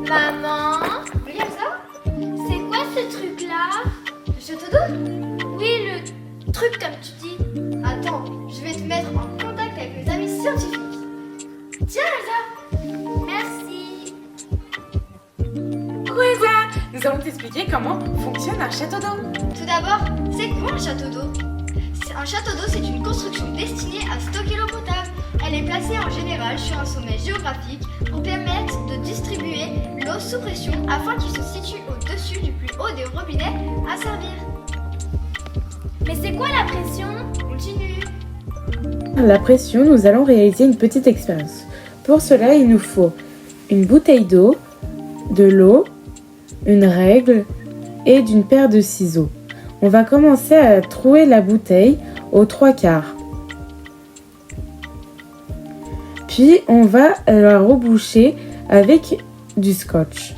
Maman, regarde ça. C'est quoi ce truc-là? Le château d'eau? Oui, le truc comme tu dis. Attends, je vais te mettre en contact avec mes amis scientifiques. Tiens, Elsa. Merci. Coucou Elsa, nous allons t'expliquer comment fonctionne un château d'eau. Tout d'abord, c'est quoi un château d'eau? Un château d'eau, c'est une construction destinée à stocker l'eau potable. Elle est placée en général sur un sommet géographique pour permettre de distribuer l'eau sous pression afin qu'il se situe au-dessus du plus haut des robinets à servir. Mais c'est quoi la pression? Continue. La pression, nous allons réaliser une petite expérience. Pour cela, il nous faut une bouteille d'eau, de l'eau, une règle et d'une paire de ciseaux. On va commencer à trouer la bouteille aux 3/4. Puis, on va la reboucher avec du scotch.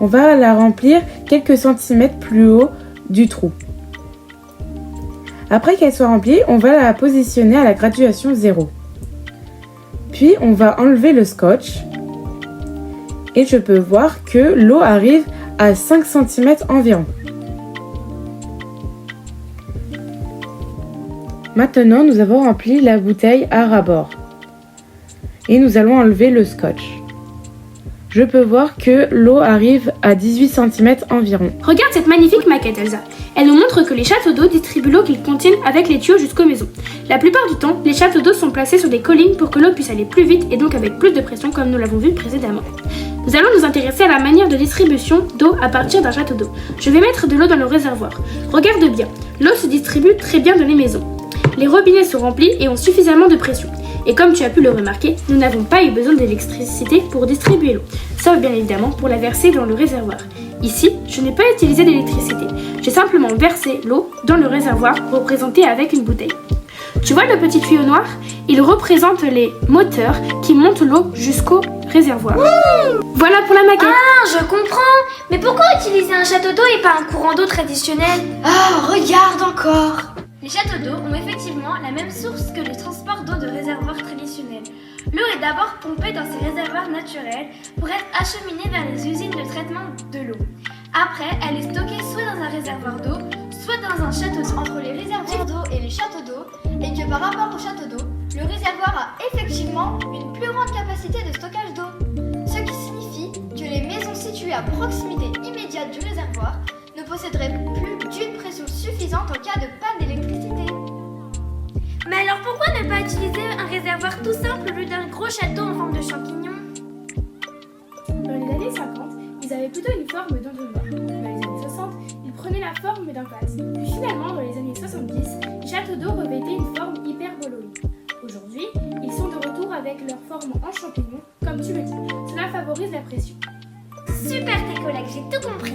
On va la remplir quelques centimètres plus haut du trou. Après qu'elle soit remplie, on va la positionner à la graduation 0. Puis, on va enlever le scotch. Et je peux voir que l'eau arrive à 5 cm environ. Maintenant, nous avons rempli la bouteille à ras-bord. Et nous allons enlever le scotch. Je peux voir que l'eau arrive à 18 cm environ. Regarde cette magnifique maquette, Elsa. Elle nous montre que les châteaux d'eau distribuent l'eau qu'ils contiennent avec les tuyaux jusqu'aux maisons. La plupart du temps, les châteaux d'eau sont placés sur des collines pour que l'eau puisse aller plus vite et donc avec plus de pression comme nous l'avons vu précédemment. Nous allons nous intéresser à la manière de distribution d'eau à partir d'un château d'eau. Je vais mettre de l'eau dans le réservoir. Regarde bien, l'eau se distribue très bien dans les maisons. Les robinets sont remplis et ont suffisamment de pression. Et comme tu as pu le remarquer, nous n'avons pas eu besoin d'électricité pour distribuer l'eau, sauf bien évidemment pour la verser dans le réservoir. Ici, je n'ai pas utilisé d'électricité, j'ai simplement versé l'eau dans le réservoir représenté avec une bouteille. Tu vois le petit tuyau noir? Il représente les moteurs qui montent l'eau jusqu'au réservoir. Voilà pour la maquette. Ah, je comprends. Mais pourquoi utiliser un château d'eau et pas un courant d'eau traditionnel? Ah, regarde encore. Les châteaux d'eau ont effectivement la même source que le transport d'eau de réservoirs traditionnels. L'eau est d'abord pompée dans ces réservoirs naturels pour être acheminée vers les usines de traitement de l'eau. Après, elle est stockée soit dans un réservoir d'eau, soit dans un château d'eau. Entre les réservoirs d'eau et les châteaux d'eau, et que par rapport au château d'eau, le réservoir a effectivement une plus grande capacité de stockage d'eau. Ce qui signifie que les maisons situées à proximité immédiate du réservoir ne posséderaient plus d'une pression suffisante en cas de panne d'électricité. Mais alors pourquoi ne pas utiliser un réservoir tout simple au lieu d'un gros château en forme de champignon? Dans les années 50, ils avaient plutôt une forme d'entonnoir. Dans les années 60, ils prenaient la forme d'un vase. Puis finalement, dans les années 70, les châteaux d'eau revêtaient une forme hyperboloïde. Aujourd'hui, ils sont de retour avec leur forme en champignon, comme tu le dis. Cela favorise la pression. Super tes collègues, j'ai tout compris.